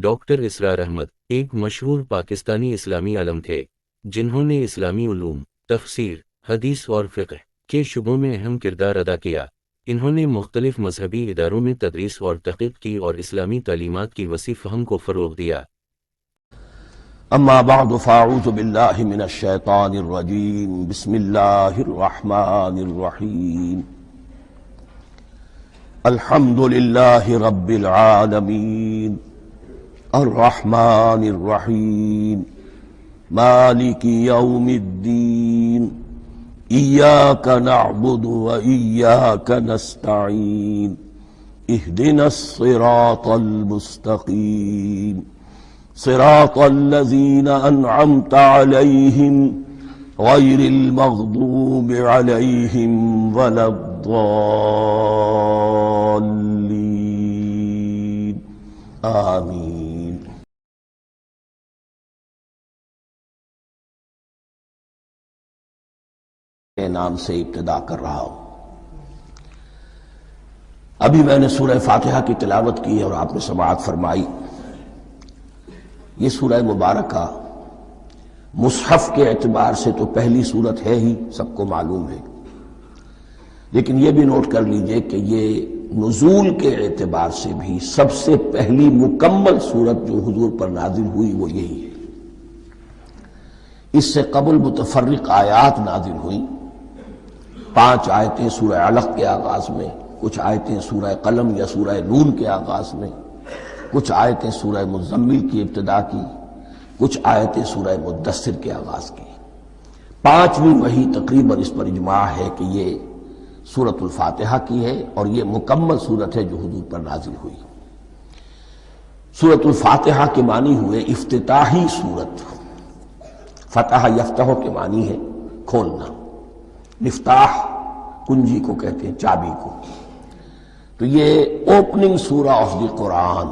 Doctor اسرار احمد ایک مشہور پاکستانی اسلامی عالم تھے جنہوں نے اسلامی علوم، تفسیر، حدیث اور فقہ کے شعبوں میں اہم کردار ادا کیا۔ انہوں نے مختلف مذہبی اداروں میں تدریس اور تحقیق کی اور اسلامی تعلیمات کی وسیع فہم کو فروغ دیا۔ اما بعد فاعوذ باللہ من الشیطان الرجیم، بسم اللہ الرحمن الرحیم، الحمد للہ رب العالمین، الرحمن الرحیم، مالک یوم الدین، ایاک نعبد و ایاک نستعین، اہدنا الصراط المستقیم، صراط الذین انعمت علیہم غیر المغضوب علیہم ولا الضالین، آمین۔ کے نام سے ابتدا کر رہا ہوں۔ ابھی میں نے سورہ فاتحہ کی تلاوت کی اور آپ نے سماعت فرمائی۔ یہ سورہ مبارکہ مصحف کے اعتبار سے تو پہلی سورت ہے ہی، سب کو معلوم ہے، لیکن یہ بھی نوٹ کر لیجئے کہ یہ نزول کے اعتبار سے بھی سب سے پہلی مکمل سورت جو حضور پر نازل ہوئی وہ یہی ہے۔ اس سے قبل متفرق آیات نازل ہوئیں، 5 آیتیں سورہ علق کے آغاز میں، کچھ آیتیں سورہ قلم یا سورہ نون کے آغاز میں، کچھ آیتیں سورہ مزمل کی ابتدا کی، کچھ آیتیں سورہ مدثر کے آغاز کی۔ 5ویں وحی تقریباً اس پر اجماع ہے کہ یہ سورۃ الفاتحہ کی ہے اور یہ مکمل سورت ہے جو حضور پر نازل ہوئی۔ سورۃ الفاتحہ کے معنی ہوئے افتتاحی سورت، فتح یفتح کے معنی ہے کھولنا، مفتاح کنجی کو کہتے ہیں، چابی کو۔ تو یہ اوپننگ سورہ آف دی قرآن،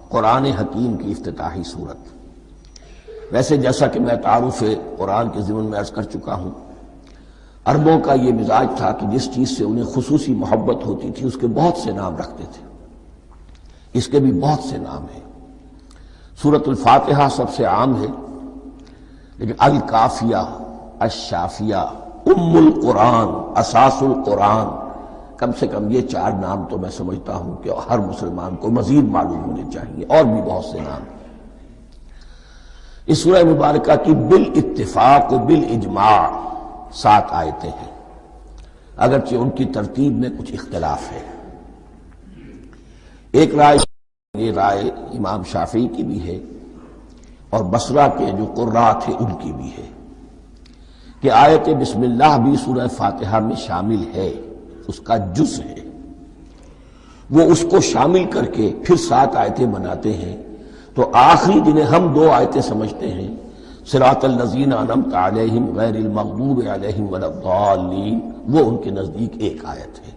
قرآن حکیم کی افتتاحی صورت۔ ویسے جیسا کہ میں تعارف قرآن کے ضمن میں عرض کر چکا ہوں، عربوں کا یہ مزاج تھا کہ جس چیز سے انہیں خصوصی محبت ہوتی تھی اس کے بہت سے نام رکھتے تھے۔ اس کے بھی بہت سے نام ہیں۔ سورۃ الفاتحہ سب سے عام ہے، لیکن الکافیہ، الشافیہ، ام القرآن، اساس القرآن، کم سے کم یہ 4 نام تو میں سمجھتا ہوں کہ ہر مسلمان کو مزید معلوم ہونے چاہیے، اور بھی بہت سے نام۔ اس سورہ مبارکہ کی بالاتفاق و بالاجماع 7 آیتیں ہیں، اگرچہ ان کی ترتیب میں کچھ اختلاف ہے۔ ایک رائے، یہ رائے امام شافعی کی بھی ہے اور بصرہ کے جو قراء تھے ان کی بھی ہے کہ آیت بسم اللہ بھی سورہ فاتحہ میں شامل ہے، اس کا جز ہے۔ وہ اس کو شامل کر کے پھر 7 آیتیں بناتے ہیں، تو آخری جنہیں ہم 2 آیتیں سمجھتے ہیں، صراط الذین انعمت علیہم غیر المغضوب علیہم ولا الضالین، وہ ان کے نزدیک ایک آیت ہے۔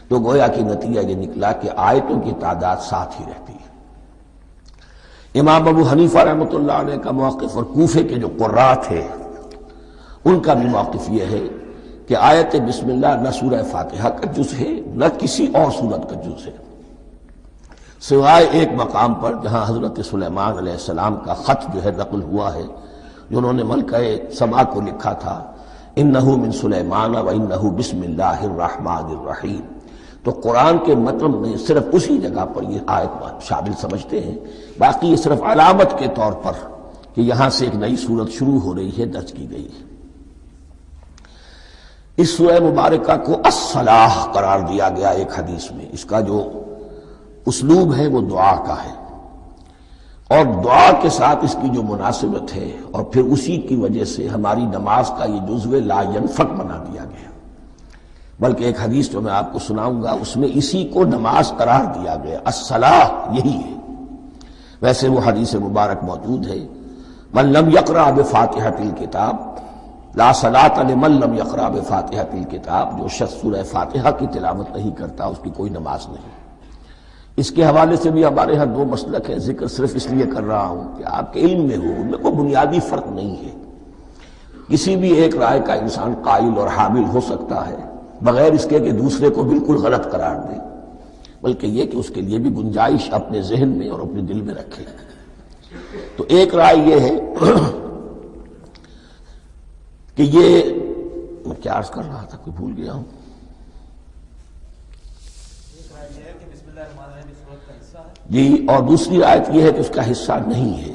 تو گویا کہ نتیجہ یہ نکلا کہ آیتوں کی تعداد 7 ہی رہتی ہے۔ امام ابو حنیفہ رحمۃ اللہ علیہ کا موقف اور کوفے کے جو قراء تھے ان کا بھی موقف یہ ہے کہ آیت بسم اللہ نہ سورہ فاتحہ کا جز ہے نہ کسی اور سورت کا جز ہے، سوائے ایک مقام پر جہاں حضرت سلیمان علیہ السلام کا خط جو ہے نقل ہوا ہے، جنہوں نے ملکہ سبا کو لکھا تھا، انہ من سلیمان و انہ بسم اللہ الرحمن الرحیم۔ تو قرآن کے متن میں صرف اسی جگہ پر یہ آیت شامل سمجھتے ہیں، باقی یہ صرف علامت کے طور پر کہ یہاں سے ایک نئی سورت شروع ہو رہی ہے درج کی گئی ہے۔ اس سورہ مبارکہ کو الصلاح قرار دیا گیا ایک حدیث میں۔ اس کا جو اسلوب ہے وہ دعا کا ہے، اور دعا کے ساتھ اس کی جو مناسبت ہے، اور پھر اسی کی وجہ سے ہماری نماز کا یہ جزو لا ینفک بنا دیا گیا۔ بلکہ ایک حدیث جو میں آپ کو سناؤں گا اس میں اسی کو نماز قرار دیا گیا، الصلاح یہی ہے۔ ویسے وہ حدیث مبارک موجود ہے، من لم یقرأ بفاتحۃ الکتاب لا صلاۃ لمن لم یقرأ بفاتحۃ الکتاب، جو شخص سورہ فاتحہ کی تلاوت نہیں کرتا اس کی کوئی نماز نہیں۔ اس کے حوالے سے بھی ہمارے ہاں 2 مسلک ہیں، ذکر صرف اس لیے کر رہا ہوں کہ آپ کے علم میں ہو، ان میں کوئی بنیادی فرق نہیں ہے۔ کسی بھی ایک رائے کا انسان قائل اور حامل ہو سکتا ہے بغیر اس کے کہ دوسرے کو بالکل غلط قرار دے، بلکہ یہ کہ اس کے لیے بھی گنجائش اپنے ذہن میں اور اپنے دل میں رکھے۔ تو ایک رائے یہ ہے کہ یہ میں کیا عرض کر رہا تھا، کوئی بھول گیا ہوں. جی، اور دوسری آیت یہ ہے کہ اس کا حصہ نہیں ہے.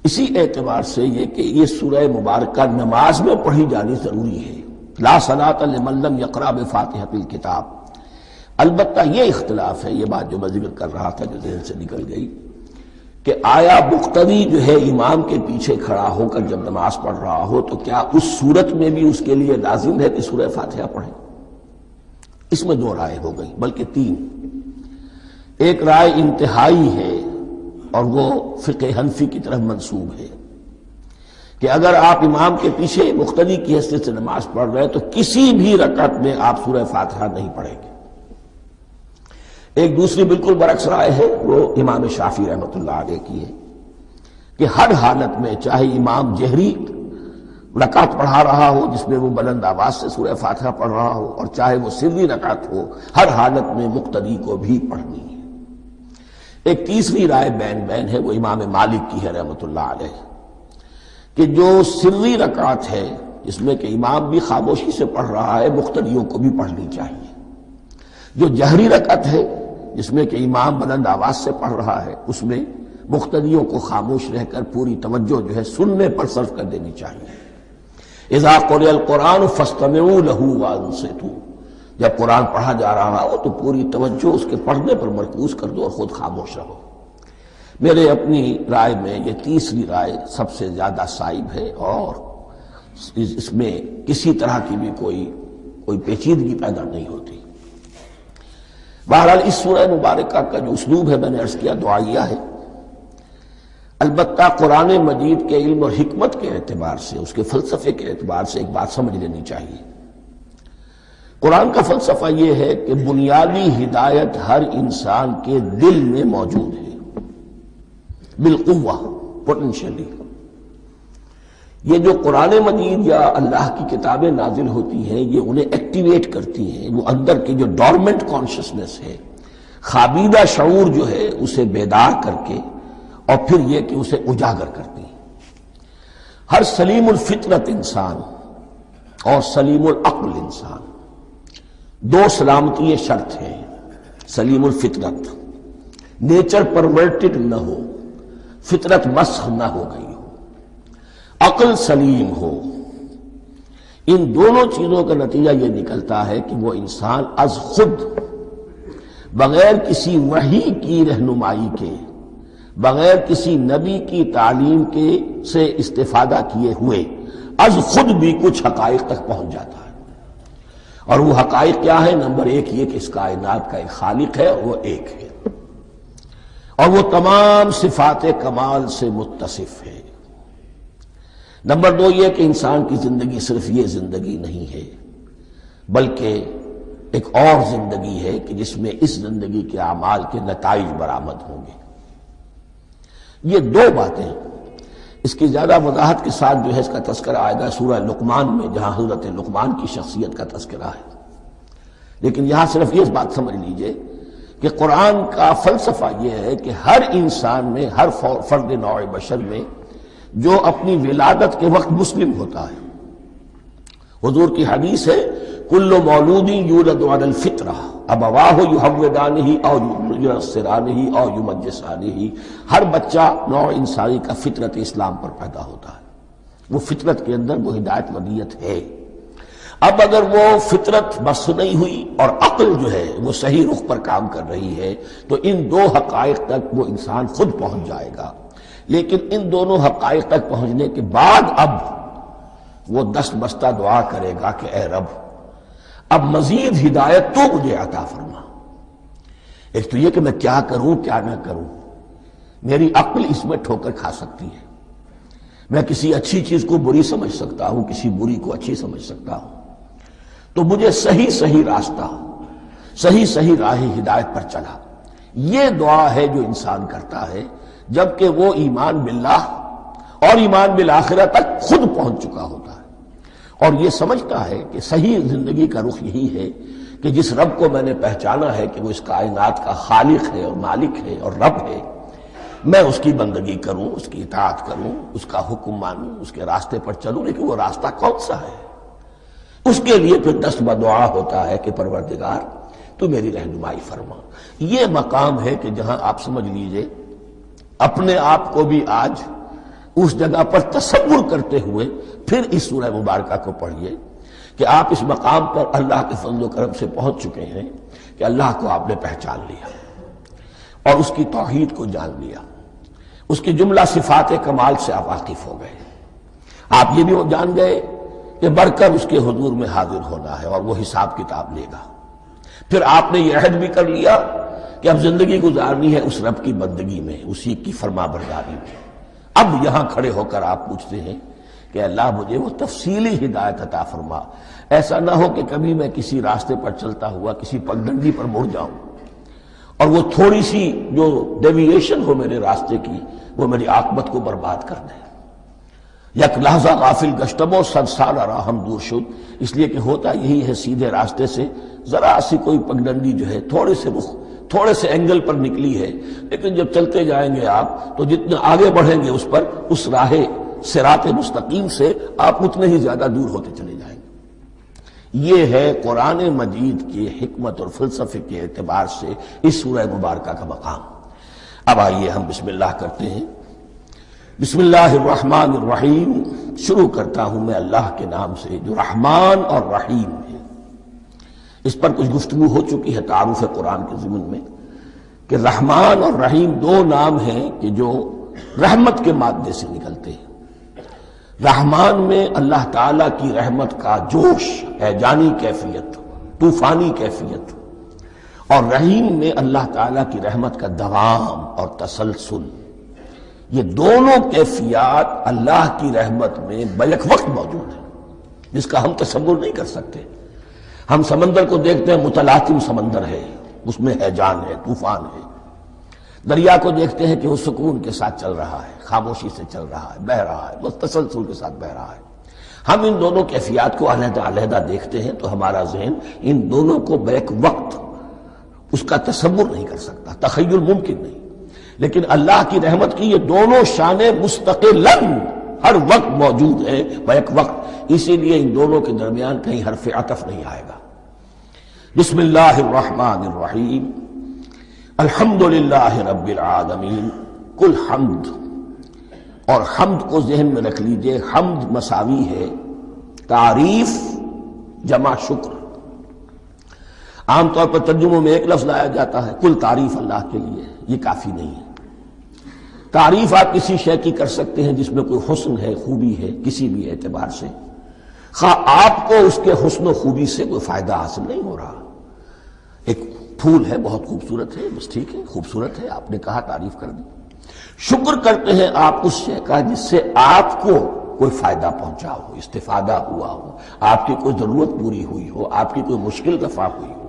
اسی اعتبار سے یہ کہ یہ سورہ مبارکہ نماز میں پڑھی جانی ضروری ہے. لا صلاۃ لمن لم یقرأ بفاتحۃ الکتاب. البتہ یہ اختلاف ہے، یہ بات جو میں ذکر کر رہا تھا جو ذہن سے نکل گئی، کہ آیا مقتدی جو ہے امام کے پیچھے کھڑا ہو کر جب نماز پڑھ رہا ہو تو کیا اس صورت میں بھی اس کے لیے لازم ہے کہ سورہ فاتحہ پڑھے؟ اس میں دو رائے ہو گئی، بلکہ تین. ایک رائے انتہائی ہے اور وہ فقہ حنفی کی طرف منسوب ہے کہ اگر آپ امام کے پیچھے مقتدی کی حیثیت سے نماز پڑھ رہے تو کسی بھی رکعت میں آپ سورہ فاتحہ نہیں پڑھیں گے. ایک دوسری بالکل برعکس رائے ہے، وہ امام شافعی رحمۃ اللہ علیہ کی ہے کہ ہر حالت میں چاہے امام جہری رکعت پڑھا رہا ہو جس میں وہ بلند آواز سے سورہ فاتحہ پڑھ رہا ہو، اور چاہے وہ سری رکعت ہو، ہر حالت میں مقتدی کو بھی پڑھنی ہے. ایک تیسری رائے بین بین ہے، وہ امام مالک کی ہے رحمۃ اللہ علیہ، کہ جو سری رکعت ہے جس میں کہ امام بھی خاموشی سے پڑھ رہا ہے، مقتدیوں کو بھی پڑھنی چاہیے. جو جہری رکعت ہے جس میں کہ امام بلند آواز سے پڑھ رہا ہے، اس میں مقتدیوں کو خاموش رہ کر پوری توجہ جو ہے سننے پر صرف کر دینی چاہیے. اذا قرئ القرآن فاستمعوا له وانصتوا. جب قرآن پڑھا جا رہا ہو تو پوری توجہ اس کے پڑھنے پر مرکوز کر دو اور خود خاموش رہو. میرے اپنی رائے میں یہ تیسری رائے سب سے زیادہ صائب ہے اور اس میں کسی طرح کی بھی کوئی پیچیدگی پیدا نہیں ہوتی. بہرحال اس سورہ مبارکہ کا جو اسلوب ہے میں نے عرض کیا دعائیہ ہے. البتہ قرآن مجید کے علم اور حکمت کے اعتبار سے، اس کے فلسفے کے اعتبار سے ایک بات سمجھ لینی چاہیے. قرآن کا فلسفہ یہ ہے کہ بنیادی ہدایت ہر انسان کے دل میں موجود ہے بالقوہ، پوٹینشلی. یہ جو قرآن مجید یا اللہ کی کتابیں نازل ہوتی ہیں یہ انہیں ایکٹیویٹ کرتی ہیں، وہ اندر کی جو ڈورمنٹ کانشسنس ہے، خوابیدہ شعور جو ہے اسے بیدار کر کے اور پھر یہ کہ اسے اجاگر کرتی ہیں. ہر سلیم الفطرت انسان اور سلیم العقل انسان، دو سلامتی شرط ہیں. سلیم الفطرت، نیچر پرورٹڈ نہ ہو، فطرت مسخ نہ ہو گئی ہو، عقل سلیم ہو. ان دونوں چیزوں کا نتیجہ یہ نکلتا ہے کہ وہ انسان از خود، بغیر کسی وحی کی رہنمائی کے، بغیر کسی نبی کی تعلیم کے سے استفادہ کیے ہوئے از خود بھی کچھ حقائق تک پہنچ جاتا ہے. اور وہ حقائق کیا ہے؟ نمبر ایک یہ کہ اس کائنات کا ایک خالق ہے اور وہ ایک ہے، اور وہ تمام صفات کمال سے متصف ہے. نمبر دو یہ کہ انسان کی زندگی صرف یہ زندگی نہیں ہے بلکہ ایک اور زندگی ہے کہ جس میں اس زندگی کے اعمال کے نتائج برآمد ہوں گے. یہ دو باتیں، اس کی زیادہ وضاحت کے ساتھ جو ہے اس کا تذکرہ آئے گا سورہ لقمان میں، جہاں حضرت لقمان کی شخصیت کا تذکرہ ہے. لیکن یہاں صرف یہ بات سمجھ لیجئے کہ قرآن کا فلسفہ یہ ہے کہ ہر انسان میں، ہر فرد نوع بشر میں جو اپنی ولادت کے وقت مسلم ہوتا ہے، حضور کی حدیث ہے کل مولود یولد علی الفطرہ ابواہ یحودانہ او ینصرانہ او یمجسانہ. ہر بچہ نوع انسانی کا فطرت اسلام پر پیدا ہوتا ہے، وہ فطرت کے اندر وہ ہدایت ودیت ہے. اب اگر وہ فطرت بس نہیں ہوئی اور عقل جو ہے وہ صحیح رخ پر کام کر رہی ہے تو ان دو حقائق تک وہ انسان خود پہنچ جائے گا. لیکن ان دونوں حقائق تک پہنچنے کے بعد اب وہ دست بستہ دعا کرے گا کہ اے رب اب مزید ہدایت تو مجھے عطا فرما. ایک تو یہ کہ میں کیا کروں کیا نہ کروں، میری عقل اس میں ٹھوکر کھا سکتی ہے. میں کسی اچھی چیز کو بری سمجھ سکتا ہوں، کسی بری کو اچھی سمجھ سکتا ہوں. تو مجھے صحیح راستہ، صحیح راہ ہدایت پر چلا. یہ دعا ہے جو انسان کرتا ہے جبکہ وہ ایمان باللہ اور ایمان بالآخرہ تک خود پہنچ چکا ہوتا ہے اور یہ سمجھتا ہے کہ صحیح زندگی کا رخ یہی ہے کہ جس رب کو میں نے پہچانا ہے کہ وہ اس کائنات کا خالق ہے اور مالک ہے اور رب ہے، میں اس کی بندگی کروں، اس کی اطاعت کروں، اس کا حکم مانوں، اس کے راستے پر چلوں، لیکن وہ راستہ کون سا ہے؟ اس کے لیے پھر دست بدعا ہوتا ہے کہ پروردگار تو میری رہنمائی فرما۔ یہ مقام ہے کہ جہاں آپ سمجھ لیجئے اپنے آپ کو بھی آج اس جگہ پر تصور کرتے ہوئے پھر اس سورہ مبارکہ کو پڑھیے کہ آپ اس مقام پر اللہ کے فضل و کرم سے پہنچ چکے ہیں کہ اللہ کو آپ نے پہچان لیا اور اس کی توحید کو جان لیا، اس کی جملہ صفات کمال سے آپ واقف ہو گئے۔ آپ یہ بھی جان گئے کہ بڑھ کر اس کے حضور میں حاضر ہونا ہے اور وہ حساب کتاب لے گا۔ پھر آپ نے یہ عہد بھی کر لیا کہ اب زندگی گزارنی ہے اس رب کی بندگی میں، اسی کی فرما برداری میں۔ اب یہاں کھڑے ہو کر آپ پوچھتے ہیں کہ اللہ مجھے وہ تفصیلی ہدایت عطا فرما، ایسا نہ ہو کہ کبھی میں کسی راستے پر چلتا ہوا کسی پگڈنڈی پر مڑ جاؤں اور وہ تھوڑی سی جو ڈیویشن ہو میرے راستے کی وہ میری عاقبت کو برباد کر دے۔ یک لحظہ غافل گشتم و صد سال راہم دور شد، اس لیے کہ ہوتا یہی ہے سیدھے راستے سے ذرا سی کوئی پگڈنڈی جو ہے تھوڑے سے اینگل پر نکلی ہے، لیکن جب چلتے جائیں گے آپ تو جتنے آگے بڑھیں گے اس پر، اس راہ صراط مستقیم سے آپ اتنے ہی زیادہ دور ہوتے چلے جائیں گے۔ یہ ہے قرآن مجید کی حکمت اور فلسفے کے اعتبار سے اس سورہ مبارکہ کا مقام۔ اب آئیے ہم بسم اللہ کرتے ہیں۔ بسم اللہ الرحمن الرحیم، شروع کرتا ہوں میں اللہ کے نام سے جو رحمان اور رحیم ہے۔ اس پر کچھ گفتگو ہو چکی ہے تعارف قرآن کے ضمن میں کہ رحمان اور رحیم دو نام ہیں کہ جو رحمت کے مادے سے نکلتے ہیں۔ رحمان میں اللہ تعالیٰ کی رحمت کا جوش، ہیجانی کیفیت، طوفانی کیفیت، اور رحیم میں اللہ تعالیٰ کی رحمت کا دوام اور تسلسل۔ یہ دونوں کیفیات اللہ کی رحمت میں بیک وقت موجود ہیں، جس کا ہم تصور نہیں کر سکتے۔ ہم سمندر کو دیکھتے ہیں، متلاطم سمندر ہے، اس میں ہیجان ہے، طوفان ہے۔ دریا کو دیکھتے ہیں کہ وہ سکون کے ساتھ چل رہا ہے، خاموشی سے چل رہا ہے، بہہ رہا ہے، بس تسلسل کے ساتھ بہہ رہا ہے۔ ہم ان دونوں کیفیات کو علیحدہ علیحدہ دیکھتے ہیں تو ہمارا ذہن ان دونوں کو بیک وقت اس کا تصور نہیں کر سکتا، تخیل ممکن نہیں۔ لیکن اللہ کی رحمت کی یہ دونوں شانیں مستقلاً ہر وقت موجود ہیں، بیک وقت، اسی لیے ان دونوں کے درمیان کہیں حرف عطف نہیں آئے گا۔ بسم اللہ الرحمن الرحیم، الحمدللہ رب العالمین۔ کل حمد، اور حمد کو ذہن میں رکھ لیجئے، حمد مساوی ہے تعریف جمع شکر۔ عام طور پر ترجموں میں ایک لفظ لایا جاتا ہے، کل تعریف اللہ کے لیے، یہ کافی نہیں ہے۔ تعریف آپ کسی شے کی کر سکتے ہیں جس میں کوئی حسن ہے، خوبی ہے، کسی بھی اعتبار سے، خواہ آپ کو اس کے حسن و خوبی سے کوئی فائدہ حاصل نہیں ہو رہا۔ ایک پھول ہے، بہت خوبصورت ہے، بس ٹھیک ہے، خوبصورت ہے، آپ نے کہا، تعریف کر دی۔ شکر کرتے ہیں آپ اس شے کا جس سے آپ کو کوئی فائدہ پہنچا ہو، استفادہ ہوا ہو، آپ کی کوئی ضرورت پوری ہوئی ہو، آپ کی کوئی مشکل رفع ہوئی ہو۔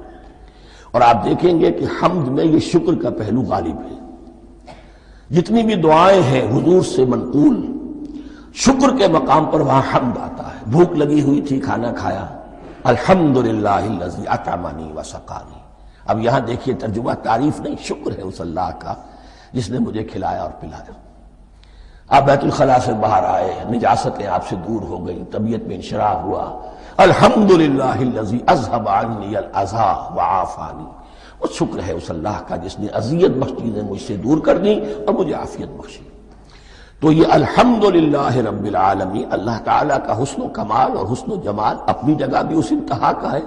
اور آپ دیکھیں گے کہ حمد میں یہ شکر کا پہلو غالب ہے۔ جتنی بھی دعائیں ہیں حضور سے منقول، شکر کے مقام پر وہاں حمد آتا ہے۔ بھوک لگی ہوئی تھی، کھانا کھایا، الحمدللہ الذی اطعمنی وسقانی۔ اب یہاں دیکھیے ترجمہ تعریف نہیں، شکر ہے اس اللہ کا جس نے مجھے کھلایا اور پلایا۔ آپ بیت الخلاء سے باہر آئے، نجاستیں آپ سے دور ہو گئیں، طبیعت میں انشراح ہوا، الحمدللہ الذی اذھب عنی الاذی وعافانی۔ وہ شکر ہے اس اللہ کا جس نے اذیت بخش چیزیں مجھ سے دور کر دیں اور مجھے عافیت بخشی۔ تو یہ الحمدللہ رب العالمین، اللہ تعالیٰ کا حسن و کمال اور حسن و جمال اپنی جگہ بھی اس انتہا کا ہے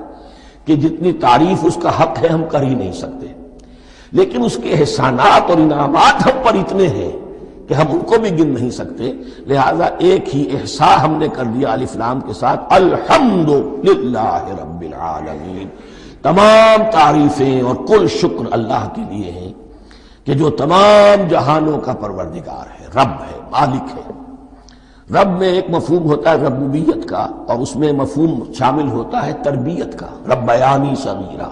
کہ جتنی تعریف اس کا حق ہے ہم کر ہی نہیں سکتے، لیکن اس کے احسانات اور انعامات ہم پر اتنے ہیں کہ ہم ان کو بھی گن نہیں سکتے۔ لہذا ایک ہی احصاء ہم نے کر دیا الف لام کے ساتھ، الحمدللہ رب العالمین۔ تمام تعریفیں اور کل شکر اللہ کے لیے ہیں کہ جو تمام جہانوں کا پروردگار ہے، رب ہے، مالک ہے۔ رب میں ایک مفہوم ہوتا ہے ربوبیت کا، اور اس میں مفہوم شامل ہوتا ہے تربیت کا، ربیانی صغیرہ۔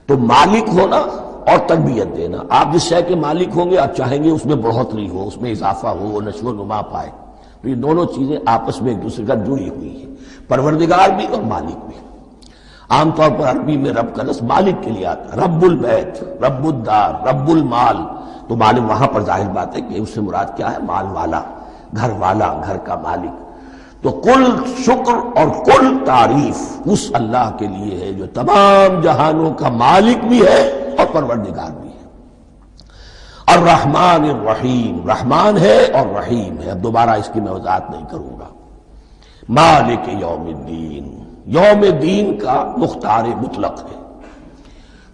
تو مالک ہونا اور تربیت دینا، آپ جس شے کے مالک ہوں گے آپ چاہیں گے اس میں بڑھوتری ہو، اس میں اضافہ ہو، وہ نشو و نما پائے۔ تو یہ دونوں چیزیں آپس میں ایک دوسرے کا جڑی ہوئی ہیں، پروردگار بھی اور مالک بھی۔ عام طور پر عربی میں رب کا لفظ مالک کے لیے آتا ہے، رب البیت، رب الدار، رب المال، تو مالک وہاں پر ظاہر بات ہے کہ اس سے مراد کیا ہے؟ مال والا، گھر کا مالک۔ تو کل شکر اور کل تعریف اس اللہ کے لیے ہے جو تمام جہانوں کا مالک بھی ہے اور پروردگار بھی ہے۔ الرحمن الرحیم، رحمان ہے اور رحیم ہے۔ اب دوبارہ اس کی میں وضاحت نہیں کروں گا۔ مالک یوم الدین، یوم دین کا مختار مطلق ہے۔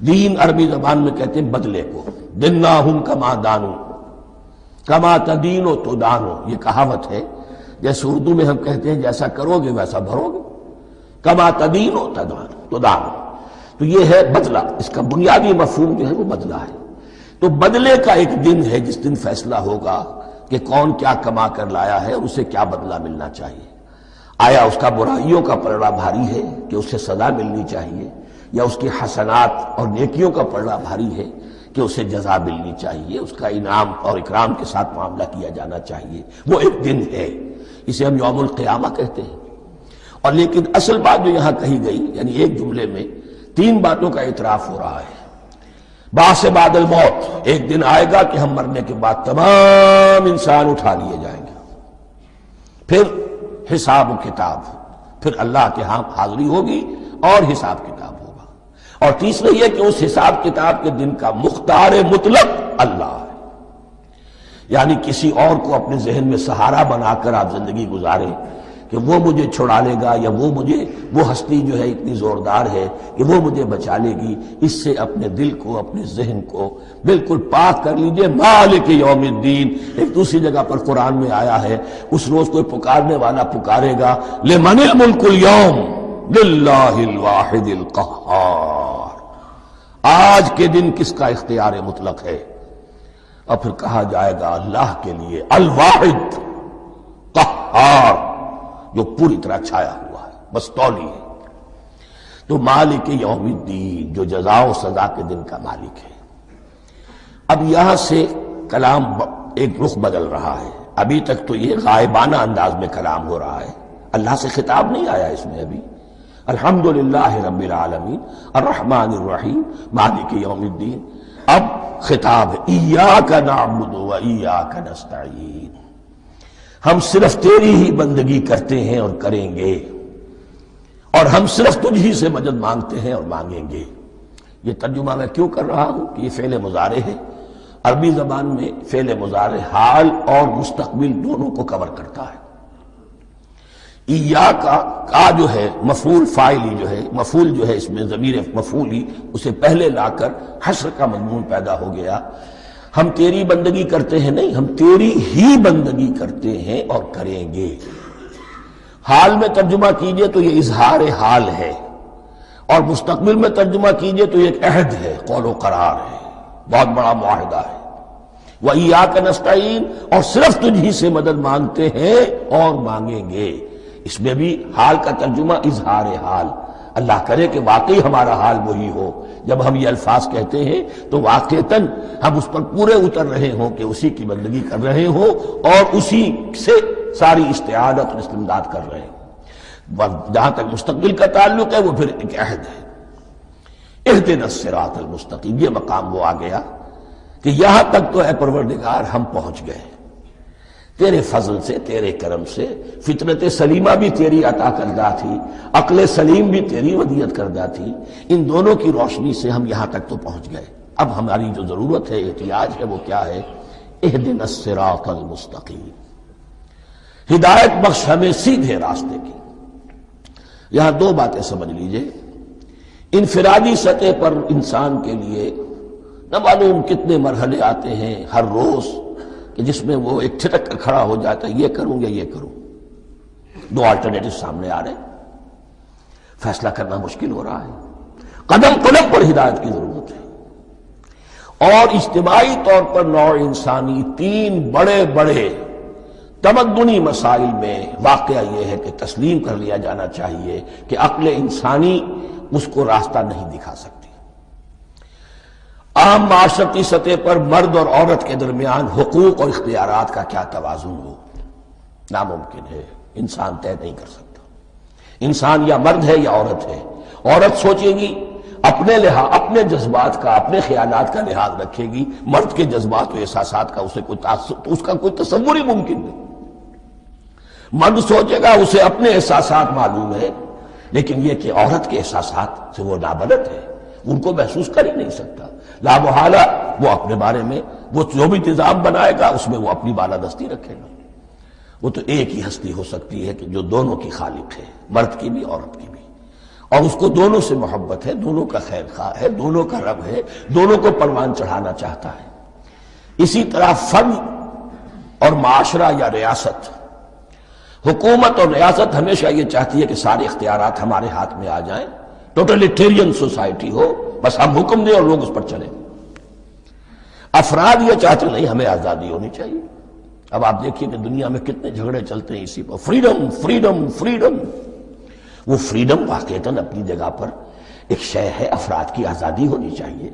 دین عربی زبان میں کہتے ہیں بدلے کو، دناہم کما دانو کما تدینو تدانو، یہ کہاوت ہے۔ جیسے اردو میں ہم کہتے ہیں جیسا کرو گے ویسا بھرو گے، کما تدینو تدانو، تو یہ ہے بدلہ۔ اس کا بنیادی مفہوم جو ہے وہ بدلہ ہے۔ تو بدلے کا ایک دن ہے جس دن فیصلہ ہوگا کہ کون کیا کما کر لایا ہے اور اسے کیا بدلہ ملنا چاہیے۔ آیا اس کا برائیوں کا پلڑا بھاری ہے کہ اسے سزا ملنی چاہیے، یا اس کی حسنات اور نیکیوں کا پلڑا بھاری ہے کہ اسے جزا ملنی چاہیے، اس کا انعام اور اکرام کے ساتھ معاملہ کیا جانا چاہیے۔ وہ ایک دن ہے، اسے ہم یوم القیامہ کہتے ہیں۔ اور لیکن اصل بات جو یہاں کہی گئی، یعنی ایک جملے میں 3 باتوں کا اعتراف ہو رہا ہے۔ بعث بعد الموت، ایک دن آئے گا کہ ہم مرنے کے بعد تمام انسان اٹھا لیے جائیں گے۔ پھر حساب و کتاب، پھر اللہ کے ہاں حاضری ہوگی اور حساب کتاب ہوگا۔ اور تیسرا یہ کہ اس حساب کتاب کے دن کا مختار مطلق اللہ ہے، یعنی کسی اور کو اپنے ذہن میں سہارا بنا کر آپ زندگی گزاریں کہ وہ مجھے چھڑا لے گا، یا وہ ہستی جو ہے اتنی زوردار ہے کہ وہ مجھے بچا لے گی، اس سے اپنے دل کو، اپنے ذہن کو بالکل پاک کر لیجئے۔ مالک یوم الدین، ایک دوسری جگہ پر قرآن میں آیا ہے، اس روز کوئی پکارنے والا پکارے گا لمن الملک اليوم للہ الواحد القہار، آج کے دن کس کا اختیار مطلق ہے؟ اور پھر کہا جائے گا اللہ کے لیے الواحد قہار، جو پوری طرح چھایا ہوا ہے، بس تولی ہے۔ تو مالک یوم الدین، جو جزا و سزا کے دن کا مالک ہے۔ اب یہاں سے کلام ایک رخ بدل رہا ہے۔ ابھی تک تو یہ غائبانہ انداز میں کلام ہو رہا ہے، اللہ سے خطاب نہیں آیا اس میں ابھی۔ الحمدللہ رب العالمین الرحمن الرحیم مالک یوم الدین۔ اب خطاب ہے ایاک نعبد و ایاک نستعین، ہم صرف تیری ہی بندگی کرتے ہیں اور کریں گے، اور ہم صرف تجھ ہی سے مدد مانگتے ہیں اور مانگیں گے۔ یہ ترجمہ میں کیوں کر رہا ہوں کہ یہ فعل مضارع ہے۔ عربی زبان میں فعل مضارع حال اور مستقبل دونوں کو کور کرتا ہے۔ کا جو ہے مفعول فاعلی جو ہے، مفعول جو ہے اس میں ضمیر مفعولی، اسے پہلے لا کر حشر کا مضمون پیدا ہو گیا۔ ہم تیری بندگی کرتے ہیں نہیں، ہم تیری ہی بندگی کرتے ہیں اور کریں گے۔ حال میں ترجمہ کیجئے تو یہ اظہار حال ہے، اور مستقبل میں ترجمہ کیجئے تو یہ ایک عہد ہے، قول و قرار ہے، بہت بڑا معاہدہ ہے۔ وَإِيَّاكَ نَسْتَعِينُ، اور صرف تجھ ہی سے مدد مانگتے ہیں اور مانگیں گے۔ اس میں بھی حال کا ترجمہ اظہار حال، اللہ کرے کہ واقعی ہمارا حال وہی ہو، جب ہم یہ الفاظ کہتے ہیں تو واقعتاً ہم اس پر پورے اتر رہے ہوں کہ اسی کی بندگی کر رہے ہوں اور اسی سے ساری استعانت اور استمداد کر رہے ہیں۔ جہاں تک مستقبل کا تعلق ہے وہ پھر ایک عہد ہے، اہدنا الصراط المستقیم۔ یہ مقام وہ آ گیا کہ یہاں تک تو اے پروردگار ہم پہنچ گئے، تیرے فضل سے، تیرے کرم سے۔ فطرت سلیمہ بھی تیری عطا کردہ تھی، عقل سلیم بھی تیری ودیعت کردہ تھی، ان دونوں کی روشنی سے ہم یہاں تک تو پہنچ گئے۔ اب ہماری جو ضرورت ہے، احتیاج ہے، وہ کیا ہے؟ اہدنا الصراط المستقیم، ہدایت بخش ہمیں سیدھے راستے کی۔ یہاں 2 باتیں سمجھ لیجئے۔ انفرادی سطح پر انسان کے لیے نہ معلوم کتنے مرحلے آتے ہیں ہر روز کہ جس میں وہ ایک ٹھٹک کر کھڑا ہو جاتا ہے، یہ کروں یا یہ کروں۔ 2 آلٹرنیٹو سامنے آ رہے ہیں، فیصلہ کرنا مشکل ہو رہا ہے۔ قدم قدم پر ہدایت کی ضرورت ہے۔ اور اجتماعی طور پر نوع انسانی 3 بڑے بڑے تمدنی مسائل میں واقعہ یہ ہے کہ تسلیم کر لیا جانا چاہیے کہ عقل انسانی اس کو راستہ نہیں دکھا سکتی۔ عام معاشرتی سطح پر مرد اور عورت کے درمیان حقوق اور اختیارات کا کیا توازن ہو، ناممکن ہے، انسان طے نہیں کر سکتا۔ انسان یا مرد ہے یا عورت ہے۔ عورت سوچے گی اپنے جذبات کا، اپنے خیالات کا لحاظ رکھے گی، مرد کے جذبات و احساسات کا اس کا کوئی تصور ہی ممکن نہیں۔ مرد سوچے گا اسے اپنے احساسات معلوم ہے، لیکن یہ کہ عورت کے احساسات سے وہ نابلد ہے، ان کو محسوس کر ہی نہیں سکتا، لا محالہ وہ اپنے بارے میں وہ جو بھی نظام بنائے گا اس میں وہ اپنی بالادستی رکھے گا۔ وہ تو ایک ہی ہستی ہو سکتی ہے کہ جو دونوں کی خالق ہے، مرد کی بھی عورت کی بھی، اور اس کو دونوں سے محبت ہے، دونوں کا خیر خواہ ہے، دونوں کا رب ہے، دونوں کو پروان چڑھانا چاہتا ہے۔ اسی طرح فرد اور معاشرہ یا ریاست، حکومت اور ریاست ہمیشہ یہ چاہتی ہے کہ سارے اختیارات ہمارے ہاتھ میں آ جائیں، ٹوٹلیٹیرین سوسائٹی ہو، بس ہم حکم دیں اور لوگ اس پر چلیں۔ افراد یہ چاہتے نہیں، ہمیں آزادی ہونی چاہیے۔ اب آپ دیکھیے کہ دنیا میں کتنے جھگڑے چلتے ہیں اسی پر، فریڈم فریڈم فریڈم۔ وہ فریڈم واقعتاً اپنی جگہ پر ایک شے ہے، افراد کی آزادی ہونی چاہیے،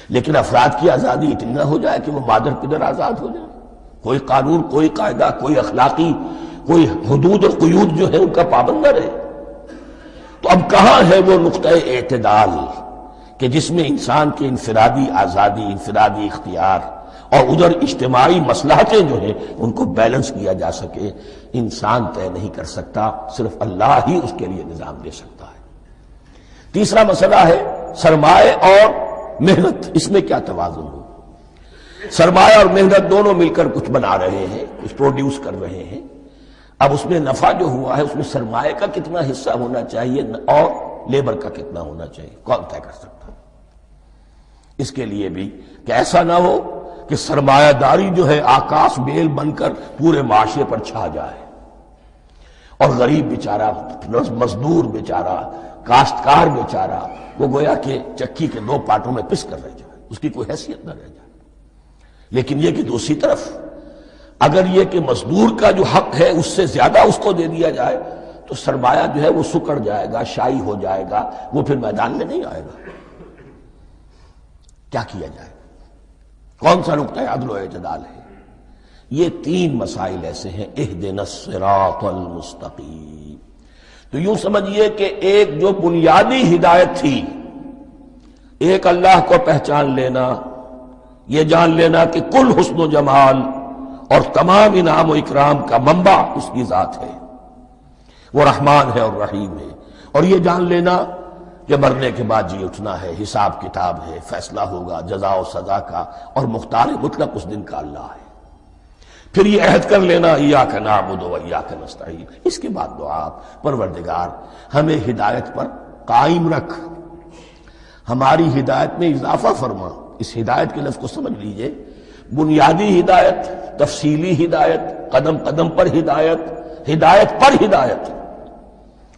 لیکن افراد کی آزادی اتنی نہ ہو جائے کہ وہ مادر پدر آزاد ہو جائے، کوئی قانون، کوئی قاعدہ، کوئی اخلاقی کوئی حدود اور قیود جو ہے ان کا پابند نہ رہے۔ تو اب کہاں ہے وہ نقطہ اعتدال کہ جس میں انسان کی انفرادی آزادی، انفرادی اختیار اور ادھر اجتماعی مصلحتیں جو ہیں ان کو بیلنس کیا جا سکے؟ انسان طے نہیں کر سکتا، صرف اللہ ہی اس کے لیے نظام دے سکتا ہے۔ تیسرا مسئلہ ہے سرمایہ اور محنت، اس میں کیا توازن ہو؟ سرمایہ اور محنت دونوں مل کر کچھ بنا رہے ہیں، کچھ پروڈیوس کر رہے ہیں۔ اب اس میں نفع جو ہوا ہے اس میں سرمایہ کا کتنا حصہ ہونا چاہیے اور لیبر کا کتنا ہونا چاہیے، کون طے کر سکتا ہے؟ اس کے لیے بھی کہ ایسا نہ ہو کہ سرمایہ داری جو ہے آکاش بیل بن کر پورے معاشرے پر چھا جائے، اور غریب بیچارہ، مزدور بیچارہ، کاشتکار بیچارہ وہ گویا کہ چکی کے دو پارٹوں میں پس کر رہ جائے، اس کی کوئی حیثیت نہ رہ جائے۔ لیکن یہ کہ دوسری طرف اگر یہ کہ مزدور کا جو حق ہے اس سے زیادہ اس کو دے دیا جائے تو سرمایہ جو ہے وہ سکڑ جائے گا، شائی ہو جائے گا، وہ پھر میدان میں نہیں آئے گا۔ کیا کیا جائے؟ کون سا نقطہ عدل و اعتدال ہے؟ یہ تین مسائل ایسے ہیں، اہدنا الصراط المستقیم۔ تو یوں سمجھیے کہ ایک جو بنیادی ہدایت تھی، ایک اللہ کو پہچان لینا، یہ جان لینا کہ کل حسن و جمال اور تمام انعام و اکرام کا منبع اس کی ذات ہے، وہ رحمان ہے اور رحیم ہے، اور یہ جان لینا کہ مرنے کے بعد جی اٹھنا ہے، حساب کتاب ہے، فیصلہ ہوگا جزا و سزا کا، اور مختار مطلق اس دن کا اللہ ہے۔ پھر یہ عہد کر لینا ایاک نعبد و ایاک نستعین۔ اس کے بعد دعا، پروردگار ہمیں ہدایت پر قائم رکھ، ہماری ہدایت میں اضافہ فرما۔ اس ہدایت کے لفظ کو سمجھ لیجئے، بنیادی ہدایت، تفصیلی ہدایت، قدم قدم پر ہدایت، ہدایت پر ہدایت۔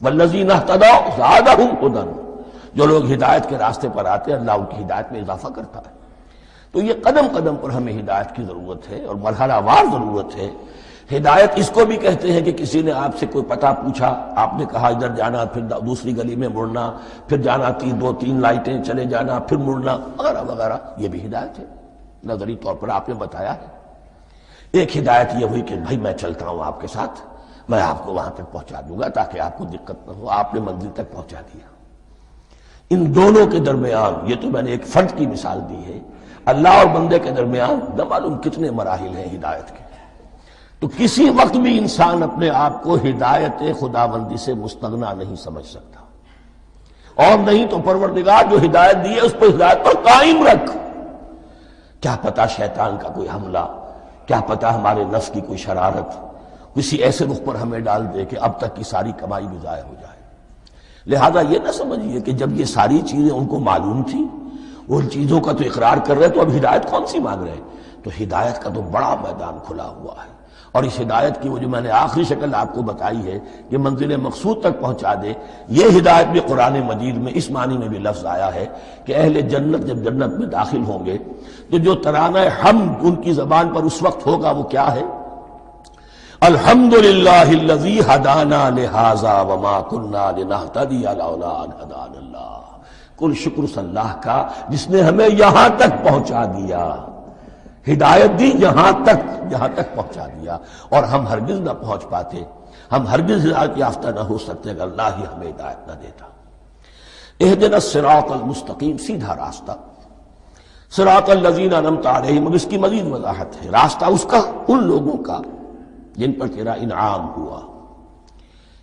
والذین اہتدوا زادہم ہدی، جو لوگ ہدایت کے راستے پر آتے ہیں اللہ ان کی ہدایت میں اضافہ کرتا ہے۔ تو یہ قدم قدم پر ہمیں ہدایت کی ضرورت ہے اور مرحلہ وار ضرورت ہے۔ ہدایت اس کو بھی کہتے ہیں کہ کسی نے آپ سے کوئی پتہ پوچھا، آپ نے کہا ادھر جانا، پھر دوسری گلی میں مڑنا، پھر جانا دو تین لائٹیں چلے جانا، پھر مڑنا، وغیرہ وغیرہ، یہ بھی ہدایت ہے، نظری طور پر آپ نے بتایا ہے۔ ایک ہدایت یہ ہوئی کہ بھائی میں چلتا ہوں آپ کے ساتھ، میں آپ کو وہاں تک پہنچا دوں گا تاکہ آپ کو دقت نہ ہو، آپ نے منزل تک پہنچا دیا۔ ان دونوں کے درمیان، یہ تو میں نے ایک فرد کی مثال دی ہے، اللہ اور بندے کے درمیان نہ معلوم کتنے مراحل ہیں ہدایت کے۔ تو کسی وقت بھی انسان اپنے آپ کو ہدایت خداوندی سے مستغنا نہیں سمجھ سکتا، اور نہیں تو پروردگار جو ہدایت دی ہے اس پر ہدایت پر قائم رکھ۔ کیا پتہ شیطان کا کوئی حملہ، کیا پتہ ہمارے نفس کی کوئی شرارت کسی ایسے رخ پر ہمیں ڈال دے کہ اب تک کی ساری کمائی بھی ضائع ہو جائے۔ لہذا یہ نہ سمجھیے کہ جب یہ ساری چیزیں ان کو معلوم تھی، ان چیزوں کا تو اقرار کر رہے تو اب ہدایت کون سی مانگ رہے ہیں؟ تو ہدایت کا تو بڑا میدان کھلا ہوا ہے، اور اس ہدایت کی وہ جو میں نے آخری شکل آپ کو بتائی ہے کہ منزل مقصود تک پہنچا دے، یہ ہدایت بھی قرآن مجید میں اس معنی میں بھی لفظ آیا ہے کہ اہل جنت جب جنت میں داخل ہوں گے تو جو ترانہ حمد ان کی زبان پر اس وقت ہوگا وہ کیا ہے؟ الحمدللہ الذی ہدانا لہذا وما کننا لنہتدی لولا ان ہدانا اللہ۔ کل شکر اس اللہ کا جس نے ہمیں یہاں تک پہنچا دیا، ہدایت دی یہاں تک پہنچا دیا، اور ہم ہرگز نہ پہنچ پاتے، ہم ہرگز ہدایت یافتہ نہ ہو سکتے اگر اللہ ہی ہمیں ہدایت نہ دیتا۔ اہدنا الصراط المستقیم، سیدھا راستہ، صراط الذین انعمت علیہم، اب اس کی مزید وضاحت ہے، راستہ اس کا ان لوگوں کا جن پر تیرا انعام ہوا۔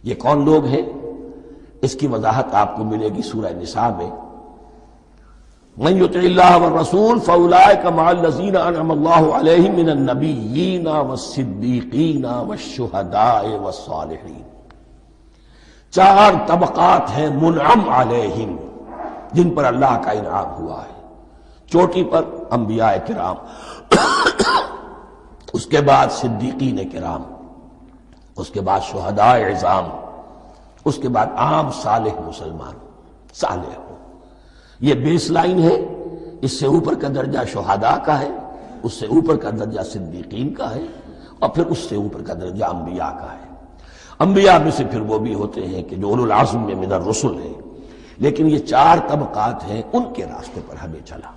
یہ کون لوگ ہیں؟ اس کی وضاحت آپ کو ملے گی سورہ نساء میں، من یطع اللہ والرسول فاولئک مع الذین انعم اللہ علیہم من النبیین والصدیقین والشہداء والصالحین۔ چار طبقات ہیں منعم علیہم، جن پر اللہ کا انعام ہوا ہے۔ چوٹی پر انبیاء کرام، اس کے بعد صدیقین کرام، اس کے بعد شہداء عظام، اس کے بعد عام صالح مسلمان، صالح ہو۔ یہ بیس لائن ہے، اس سے اوپر کا درجہ شہداء کا ہے، اس سے اوپر کا درجہ صدیقین کا ہے، اور پھر اس سے اوپر کا درجہ انبیاء کا ہے۔ انبیاء میں سے پھر وہ بھی ہوتے ہیں کہ جو اولو العزم میں من الرسل ہیں، لیکن یہ چار طبقات ہیں، ان کے راستے پر ہمیں چلا۔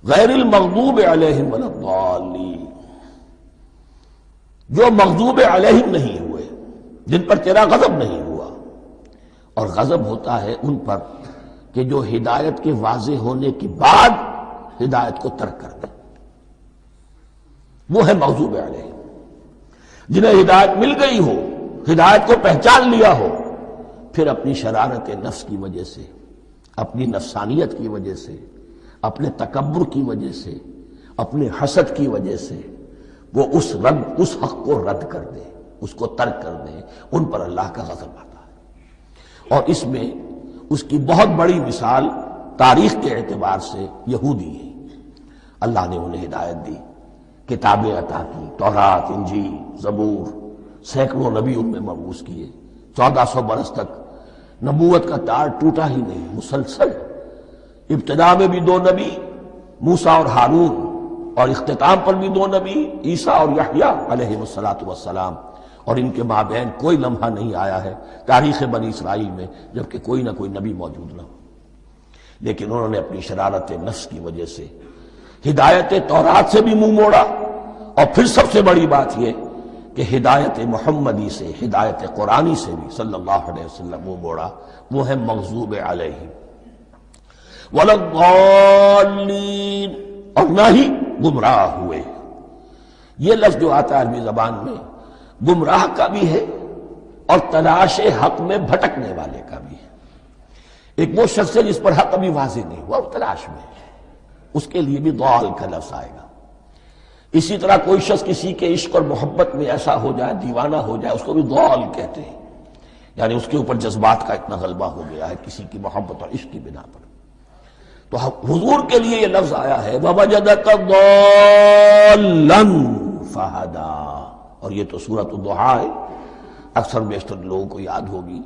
غیر المغضوب علیہم ولا الضالین، جو مغضوب علیہم نہیں ہوئے، جن پر تیرا غضب نہیں ہوا، اور غضب ہوتا ہے ان پر کہ جو ہدایت کے واضح ہونے کے بعد ہدایت کو ترک کر دے، وہ ہے مغضوب علیہم۔ جنہیں ہدایت مل گئی ہو، ہدایت کو پہچان لیا ہو، پھر اپنی شرارت نفس کی وجہ سے، اپنی نفسانیت کی وجہ سے، اپنے تکبر کی وجہ سے، اپنے حسد کی وجہ سے وہ اس حق کو رد کر دے، اس کو ترک کر دے، ان پر اللہ کا غضب آتا ہے۔ اور اس میں اس کی بہت بڑی مثال تاریخ کے اعتبار سے یہودی ہے۔ اللہ نے انہیں ہدایت دی، کتابیں عطا کی، تورات، انجیل، زبور، سینکڑوں نبی ان میں مبعوث کیے، 1400 برس تک نبوت کا تار ٹوٹا ہی نہیں، مسلسل۔ ابتدا میں بھی 2 نبی، موسیٰ اور ہارون، اور اختتام پر بھی 2 نبی، عیسیٰ اور یحییٰ علیہ السلام، اور ان کے مابین کوئی لمحہ نہیں آیا ہے تاریخ بنی اسرائیل میں جبکہ کوئی نہ کوئی نبی موجود نہ ہو۔ لیکن انہوں نے اپنی شرارت نفس کی وجہ سے ہدایت تورات سے بھی منہ موڑا، اور پھر سب سے بڑی بات یہ کہ ہدایت محمدی سے، ہدایت قرآنی سے بھی صلی اللہ علیہ وسلم منہ موڑا، وہ ہے مغضوب علیہم ولا الضالین، اور نہ ہی گمراہ ہوئے۔ یہ لفظ جو آتا ہے عربی زبان میں گمراہ کا بھی ہے اور تلاش حق میں بھٹکنے والے کا بھی ہے۔ ایک وہ شخص ہے جس پر حق ابھی واضح نہیں ہوا، وہ تلاش میں ہے، اس کے لیے بھی ضال کا لفظ آئے گا۔ اسی طرح کوئی شخص کسی کے عشق اور محبت میں ایسا ہو جائے، دیوانہ ہو جائے، اس کو بھی ضال کہتے ہیں، یعنی اس کے اوپر جذبات کا اتنا غلبہ ہو گیا ہے کسی کی محبت اور عشق کی بنا پر۔ تو حضور کے لیے یہ لفظ آیا ہے وَوَجَدَكَ ضَالًّا فَهَدَىٰ، اور یہ تو سورۃ الضحیٰ ہے، اکثر بیشتر لوگوں کو یاد ہوگی۔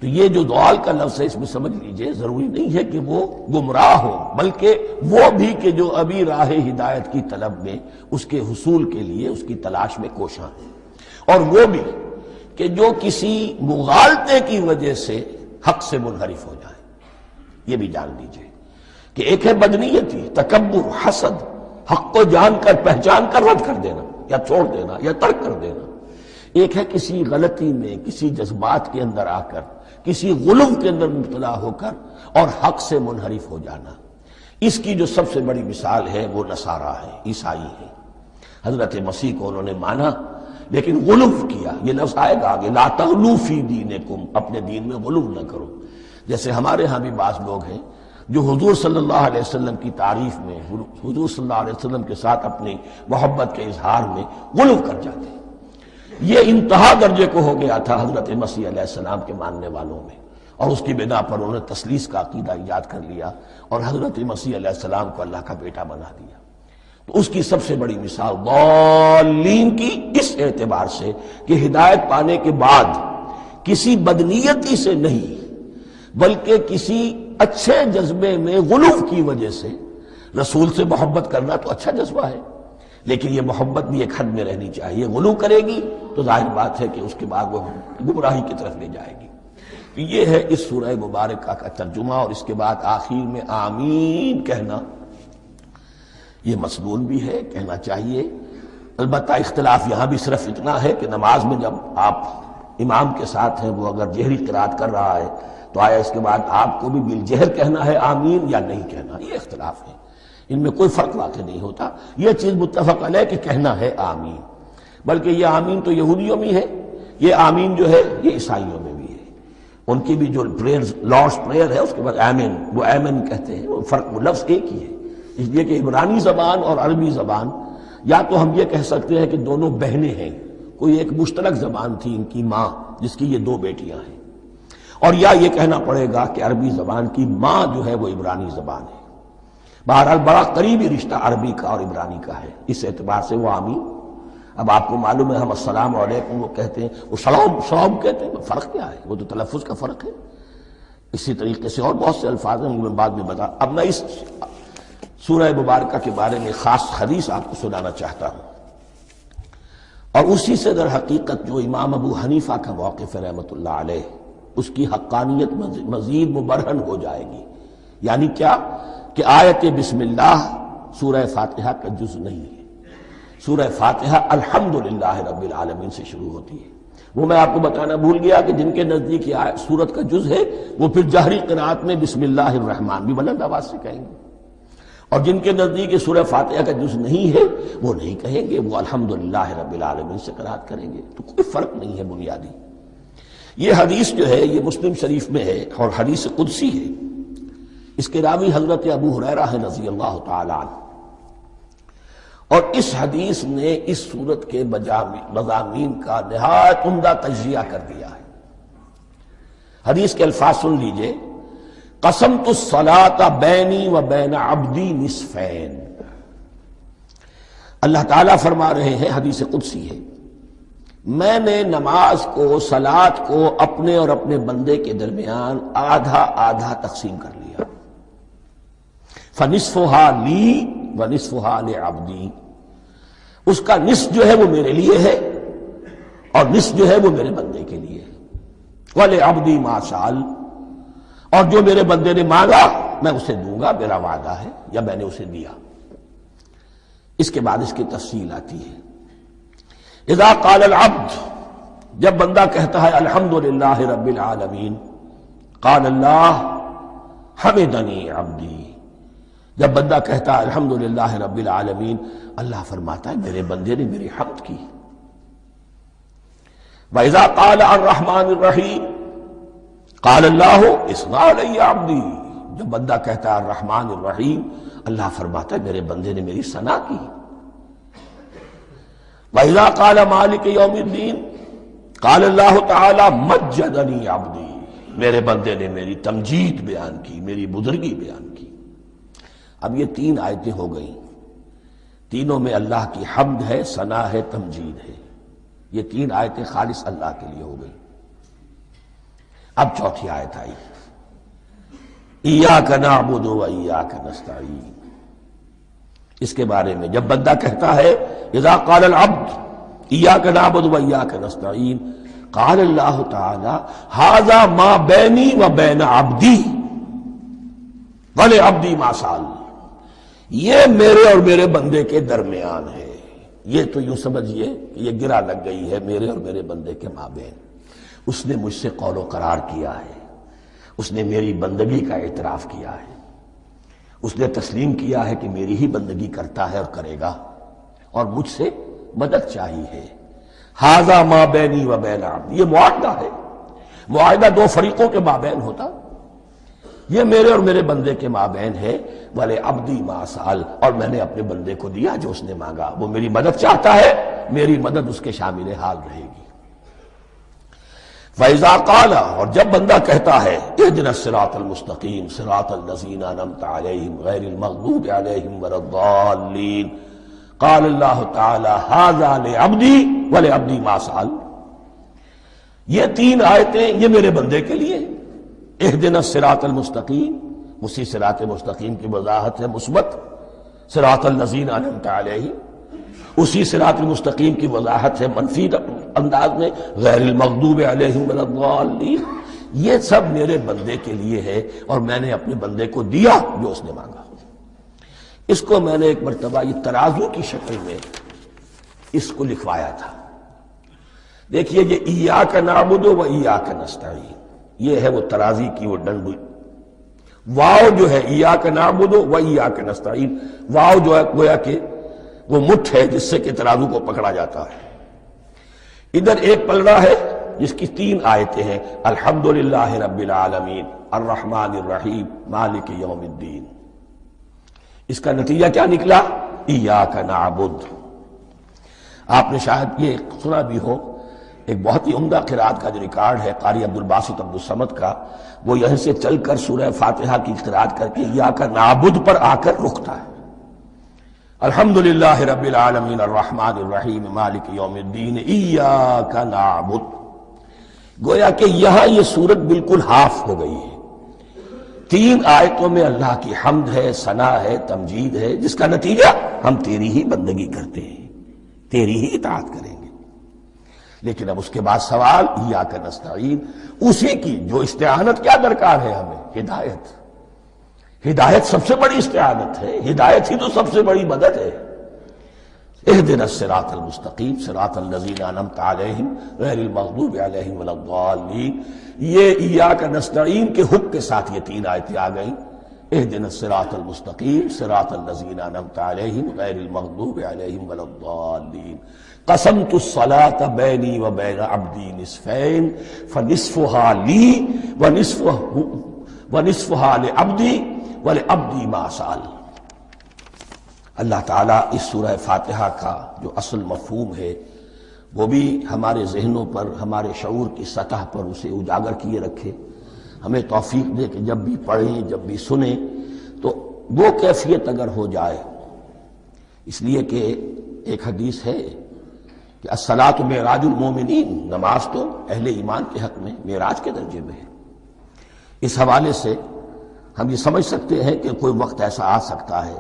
تو یہ جو ضال کا لفظ ہے، اس میں سمجھ لیجئے ضروری نہیں ہے کہ وہ گمراہ ہو، بلکہ وہ بھی کہ جو ابھی راہ ہدایت کی طلب میں، اس کے حصول کے لیے اس کی تلاش میں کوشاں ہیں، اور وہ بھی کہ جو کسی مغالطے کی وجہ سے حق سے منحرف ہو جائے۔ یہ بھی جان لیجئے کہ ایک ہے بدنیتی، تکبر، حسد، حق کو جان کر پہچان کر رد کر دینا یا چھوڑ دینا یا ترک کر دینا۔ ایک ہے کسی غلطی میں، کسی جذبات کے اندر آ کر، کسی غلو کے اندر مبتلا ہو کر اور حق سے منحرف ہو جانا۔ اس کی جو سب سے بڑی مثال ہے وہ نصارہ ہے، عیسائی ہے۔ حضرت مسیح کو انہوں نے مانا لیکن غلو کیا، یہ لفظ آئے گا آگے، لا تغلو فی دینکم، اپنے دین میں غلو نہ کرو۔ جیسے ہمارے ہاں بھی بعض لوگ ہیں جو حضور صلی اللہ علیہ وسلم کی تعریف میں، حضور صلی اللہ علیہ وسلم کے ساتھ اپنی محبت کے اظہار میں غلو کر جاتے ہیں۔ یہ انتہا درجے کو ہو گیا تھا حضرت مسیح علیہ السلام کے ماننے والوں میں، اور اس کی بنا پر انہوں نے تثلیث کا عقیدہ ایجاد کر لیا اور حضرت مسیح علیہ السلام کو اللہ کا بیٹا بنا دیا۔ تو اس کی سب سے بڑی مثال ضالین کی اس اعتبار سے کہ ہدایت پانے کے بعد کسی بدنیتی سے نہیں بلکہ کسی اچھے جذبے میں غلو کی وجہ سے، رسول سے محبت کرنا تو اچھا جذبہ ہے لیکن یہ محبت بھی ایک حد میں رہنی چاہیے۔ غلو کرے گی تو ظاہر بات ہے کہ اس کے بعد وہ گمراہی کی طرف لے جائے گی۔ یہ ہے اس سورہ مبارکہ کا ترجمہ، اور اس کے بعد آخر میں آمین کہنا یہ مسنون بھی ہے، کہنا چاہیے۔ البتہ اختلاف یہاں بھی صرف اتنا ہے کہ نماز میں جب آپ امام کے ساتھ ہیں وہ اگر جہری قرات کر رہا ہے تو آیا اس کے بعد آپ کو بھی بالجہر کہنا ہے آمین یا نہیں کہنا؟ یہ اختلاف ہے، ان میں کوئی فرق واقع نہیں ہوتا، یہ چیز متفق علیہ کہ کہنا ہے آمین۔ بلکہ یہ آمین تو یہودیوں میں ہے، یہ آمین جو ہے یہ عیسائیوں میں بھی ہے، ان کی بھی جو پریئر لارڈس پریئر ہے اس کے بعد آمین، وہ آمین کہتے ہیں، وہ فرق وہ لفظ ایک ہی ہے، اس لیے کہ عبرانی زبان اور عربی زبان یا تو ہم یہ کہہ سکتے ہیں کہ دونوں بہنیں ہیں، کوئی ایک مشترک زبان تھی ان کی ماں جس کی یہ دو بیٹیاں ہیں، اور یا یہ کہنا پڑے گا کہ عربی زبان کی ماں جو ہے وہ عبرانی زبان ہے۔ بہرحال بڑا قریبی رشتہ عربی کا اور عبرانی کا ہے، اس اعتبار سے وہ آمین۔ اب آپ کو معلوم ہے ہم السلام علیکم وہ کہتے ہیں، وہ سلام کہتے ہیں، فرق کیا ہے؟ وہ تو تلفظ کا فرق ہے۔ اسی طریقے سے اور بہت سے الفاظ ہیں، میں بعد میں بتا۔ اب میں اس سورہ مبارکہ کے بارے میں خاص حدیث آپ کو سنانا چاہتا ہوں، اور اسی سے در حقیقت جو امام ابو حنیفہ کا موقف ہے رحمۃ اللہ علیہ، اس کی حقانیت مزید مبرہن ہو جائے گی۔ یعنی کیا کہ آیت بسم اللہ سورہ فاتحہ کا جز نہیں ہے، سورہ فاتحہ الحمدللہ رب العالمین سے شروع ہوتی ہے۔ وہ میں آپ کو بتانا بھول گیا کہ جن کے نزدیک یہ سورت کا جز ہے وہ پھر جہری قرات میں بسم اللہ الرحمن بھی بلند آواز سے کہیں گے، اور جن کے نزدیک یہ سورہ فاتحہ کا جز نہیں ہے وہ نہیں کہیں گے، وہ الحمدللہ رب العالمین سے قرات کریں گے۔ تو کوئی فرق نہیں ہے بنیادی۔ یہ حدیث جو ہے یہ مسلم شریف میں ہے اور حدیث قدسی ہے، اس کے راوی حضرت ابو ہریرہ ہے رضی اللہ تعالی عنہ، اور اس حدیث نے اس سورت کے مضامین کا نہایت عمدہ تجزیہ کر دیا ہے۔ حدیث کے الفاظ سن لیجئے، قسمت الصلاۃ بینی و بین عبدی نصفین۔ اللہ تعالیٰ فرما رہے ہیں، حدیث قدسی ہے، میں نے نماز کو، صلاۃ کو اپنے اور اپنے بندے کے درمیان آدھا آدھا تقسیم کر لیا، فنصفها لی ونصفها لعبدی، اس کا نصف جو ہے وہ میرے لیے ہے اور نصف جو ہے وہ میرے بندے کے لیے ہے، ولعبدی ما سأل، اور جو میرے بندے نے مانگا میں اسے دوں گا، میرا وعدہ ہے یا میں نے اسے دیا۔ اس کے بعد اس کی تفصیل آتی ہے، اذا قال العبد، جب بندہ کہتا ہے الحمدللہ رب العالمین، قال اللہ حمدنی عبدی، جب بندہ کہتا ہے الحمدللہ رب العالمین، اللہ فرماتا ہے میرے بندے نے میری حمد کی۔ وَإِذَا قَالَ الرَّحْمَٰنِ الرَّحِيمِ قَالَ اللَّهُ اثْنَىٰ عَلَيَّ عَبْدِي، جب بندہ کہتا ہے الرحمن الرحیم، اللہ فرماتا ہے میرے بندے نے میری ثنا کی۔ وَإِذَا قَالَ مَالِكِ يَوْمِ الدِّينِ قَالَ اللَّهُ تَعَالَىٰ مَجَّدَنِي عَبْدِي، میرے بندے نے میری تمجید بیان کی، میری بزرگی بیان کی۔ اب یہ تین آیتیں ہو گئیں، تینوں میں اللہ کی حمد ہے، ثنا ہے، تمجید ہے، یہ تین آیتیں خالص اللہ کے لیے ہو گئیں۔ اب چوتھی آیت آئی، ایاک نعبد و ایاک نستعین، اس کے بارے میں جب بندہ کہتا ہے اذا قال العبد ایاک نعبد و ایاک نستعین، قال اللہ تعالی ھذا ما بینی و بین عبدی ولعبدی ما سأل، یہ میرے اور میرے بندے کے درمیان ہے۔ یہ تو یوں سمجھیے کہ یہ گرہ لگ گئی ہے میرے اور میرے بندے کے مابین، اس نے مجھ سے قول و قرار کیا ہے، اس نے میری بندگی کا اعتراف کیا ہے، اس نے تسلیم کیا ہے کہ میری ہی بندگی کرتا ہے اور کرے گا، اور مجھ سے مدد چاہیے ہے۔ ھذا ما بینی و بین عبدی، یہ معاہدہ ہے، معاہدہ دو فریقوں کے مابین ہوتا، یہ میرے اور میرے بندے کے مابین ہے۔ وَلِعَبْدِي مَا سَأَلَ، اور میں نے اپنے بندے کو دیا جو اس نے مانگا، وہ میری مدد چاہتا ہے، میری مدد اس کے شامل حال رہے گی۔ فَإِذَا قَالَ، اور جب بندہ کہتا ہے اهْدِنَا الصِّرَاطَ الْمُسْتَقِيمَ صِرَاطَ الَّذِينَ أَنْعَمْتَ عَلَيْهِمْ غَيْرِ الْمَغْضُوبِ عَلَيْهِمْ وَلَا الضَّالِّينَ، قَالَ اللَّهُ تَعَالَى هَذَا لِعَبْدِي وَلِعَبْدِي مَا سَأَلَ، یہ تین آیتیں یہ میرے بندے کے لیے، اهْدِنَا الصِّرَاطَ الْمُسْتَقِيمَ، اسی صراط مستقیم کی وضاحت ہے مثبت، صراط الذین انعمت علیہم، اسی صراط مستقیم کی وضاحت ہے منفی انداز میں، غیر المغضوب علیہم ولا الضالین، یہ سب میرے بندے کے لیے ہے اور میں نے اپنے بندے کو دیا جو اس نے مانگا۔ اس کو میں نے ایک مرتبہ یہ ترازو کی شکل میں اس کو لکھوایا تھا، دیکھیے یہ ایاک نعبد و ایاک نستعین، یہ ہے وہ ترازی کی وہ ڈنڈی۔ واو جو ہے ایاک نعبد و ایاک نستعین، واو جو ہے گویا کہ وہ مٹھ ہے جس سے کہ ترازو کو پکڑا جاتا ہے۔ ادھر ایک پلڑا ہے جس کی 3 آیتیں ہیں، الحمدللہ رب العالمین الرحمن الرحیم مالک یوم الدین۔ اس کا نتیجہ کیا نکلا؟ ایاک نعبد۔ آپ نے شاید یہ سنا بھی ہو، ایک بہت ہی عمدہ قرات کا جو ریکارڈ ہے قاری عبدالباسط عبدالصمد کا، وہ یہیں سے چل کر سورہ فاتحہ کی قرات کر کے ایاک نعبد پر آ کر رکتا ہے۔ الحمدللہ رب العالمین الرحمن الرحیم مالک یوم الدین ایاک نعبد۔ گویا کہ یہاں یہ صورت بالکل ہاف ہو گئی ہے۔ 3 آیتوں میں اللہ کی حمد ہے، ثنا ہے، تمجید ہے، جس کا نتیجہ ہم تیری ہی بندگی کرتے ہیں، تیری ہی اطاعت کریں گے۔ لیکن اب اس کے بعد سوال ایاک نستعین، اسی کی جو استعانت کیا درکار ہے ہمیں؟ ہدایت۔ ہدایت سب سے بڑی استعانت ہے، ہدایت ہی تو سب سے بڑی مدد ہے۔ اہدنا الصراط المستقیم صراط الذین انعمت علیہم غیر المغضوب علیہم ولا الضالین۔ یہ ایاک نستعین کے حکم کے ساتھ یہ 3 آیتیں آ گئیں، اہدنا الصراط المستقیم صراط الذین انعمت علیہم غیر المغضوب علیہم ولا الضالین۔ قسمت الصلاة بینی و بین عبدی نصفین فنصفها لی ونصفها لعبدی ولعبدی ما سأل۔ اللہ تعالیٰ اس سورہ فاتحہ کا جو اصل مفہوم ہے وہ بھی ہمارے ذہنوں پر، ہمارے شعور کی سطح پر اسے اجاگر کیے رکھے، ہمیں توفیق دے کہ جب بھی پڑھیں، جب بھی سنیں تو وہ کیفیت اگر ہو جائے۔ اس لیے کہ ایک حدیث ہے کہ الصلاۃ معراج المومنین، نماز تو اہل ایمان کے حق میں معراج کے درجے میں ہے۔ اس حوالے سے ہم یہ سمجھ سکتے ہیں کہ کوئی وقت ایسا آ سکتا ہے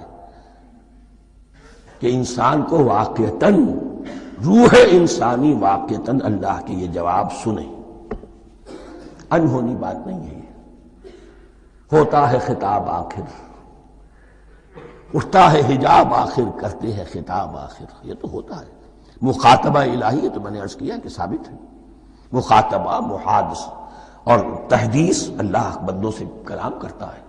کہ انسان کو واقعتاً، روح انسانی واقعتاً اللہ کے یہ جواب سنے۔ انہونی بات نہیں ہے یہ، ہوتا ہے خطاب آخر، اٹھتا ہے حجاب آخر، کرتے ہیں خطاب آخر، یہ تو ہوتا ہے۔ مخاطبہ الہی، یہ تو میں نے عرض کیا کہ ثابت ہے، مخاطبہ، محادثہ اور تحدیث، اللہ بندوں سے کلام کرتا ہے۔